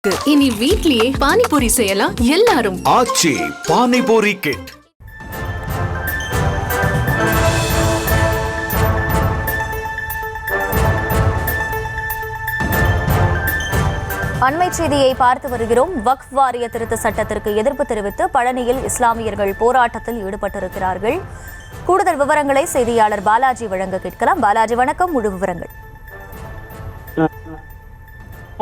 இனி வீட்லயே பானிபூரி செய்யலாம் எல்லாரும். ஆச்சி பானிபூரி கிட். அண்மை செய்தியை பார்த்து வருகிறோம். வக்ஃப் வாரிய திருத்த சட்டத்திற்கு எதிர்ப்பு தெரிவித்து பழனியில் இஸ்லாமியர்கள் போராட்டத்தில் ஈடுபட்டிருக்கிறார்கள். கூடுதல் விவரங்களை செய்தியாளர் பாலாஜி வழங்க கேட்கலாம். பாலாஜி, வணக்கம். முழு விவரங்கள்.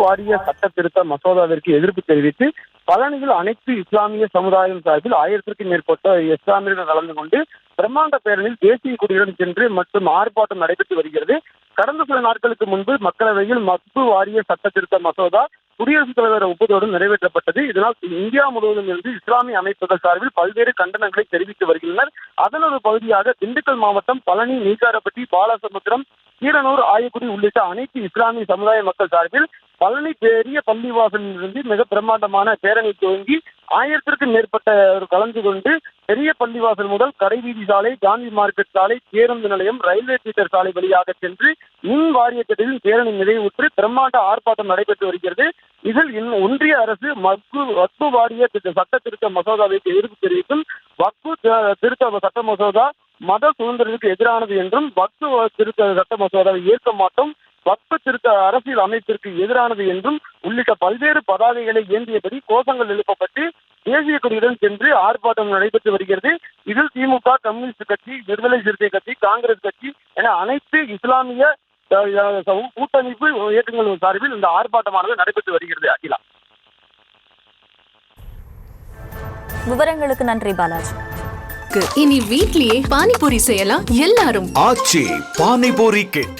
வாரிய சட்ட திருத்த மசோதாவிற்கு எதிர்ப்பு தெரிவித்து பழனியில் அனைத்து இஸ்லாமிய சமுதாயம் சார்பில் 1000க்கும் மேற்பட்ட இஸ்லாமியர்கள் கலந்து கொண்டு பிரம்மாண்ட பேரணியில் தேசிய கொடியுடன் சென்று மற்றும் ஆர்ப்பாட்டம் நடைபெற்று வருகிறது. கடந்த சில நாட்களுக்கு முன்பு மக்களவையில் வக்ஃப் வாரிய சட்ட திருத்த மசோதா குடியரசுத் தலைவர் ஒப்புதலுடன் நிறைவேற்றப்பட்டது. இதனால் இந்தியா முழுவதும் இருந்து இஸ்லாமிய அமைப்புகள் சார்பில் பல்வேறு கண்டனங்களை தெரிவித்து வருகின்றனர். அதன் ஒரு பகுதியாக திண்டுக்கல் மாவட்டம் பழனி, நீக்காரப்பட்டி, பாலசமுத்திரம், கீரனூர், ஆயக்குடி உள்ளிட்ட அனைத்து இஸ்லாமிய சமுதாய மக்கள் சார்பில் பழனி பெரிய பள்ளிவாசலில் இருந்து மிக பிரம்மாண்டமான பேரணி துவங்கி 1000க்கும் மேற்பட்ட கலந்து கொண்டு பெரிய பள்ளிவாசல் முதல் கடைவீதி சாலை, காந்தி மார்க்கெட் சாலை, பேருந்து நிலையம், ரயில்வே தியேட்டர் சாலை வழியாக சென்று மின் வாரியத்தில் பேரணி நிறைவுற்று பிரம்மாண்ட ஆர்ப்பாட்டம் நடைபெற்று வருகிறது. இதில் ஒன்றிய அரசு வக்ஃப் வாரிய சட்ட திருத்த மசோதாவிற்கு எதிர்ப்பு தெரிவித்தும் வக்ஃப் திருத்த சட்ட மசோதா மத சுதந்திரத்துக்கு எதிரானது என்றும் வக்ஃப் திருத்த சட்ட மசோதாவை ஏற்க மாட்டோம், வக்ஃப் திருத்த அரசியல் அமைப்பிற்கு எதிரானது என்றும் உள்ளிட்ட பல்வேறு பதாகைகளை ஏந்தியபடி கோஷங்கள் எழுப்பப்பட்டு தேசிய கொடியுடன் சென்று ஆர்ப்பாட்டம் நடைபெற்று வருகிறது. இதில் திமுக, கம்யூனிஸ்ட் கட்சி, விடுதலை சிறுத்தை கட்சி, காங்கிரஸ் கட்சி என அனைத்து இஸ்லாமிய கூட்டமைப்பு இயக்கங்கள் சார்பில் இந்த ஆர்ப்பாட்டமானது நடைபெற்று வருகிறது. அகிலா, விவரங்களுக்கு நன்றி பாலாஜி. இனி வீட்லயே பானிபூரி செய்யலாம் எல்லாரும். ஆச்சி பானிபூரி கிட்.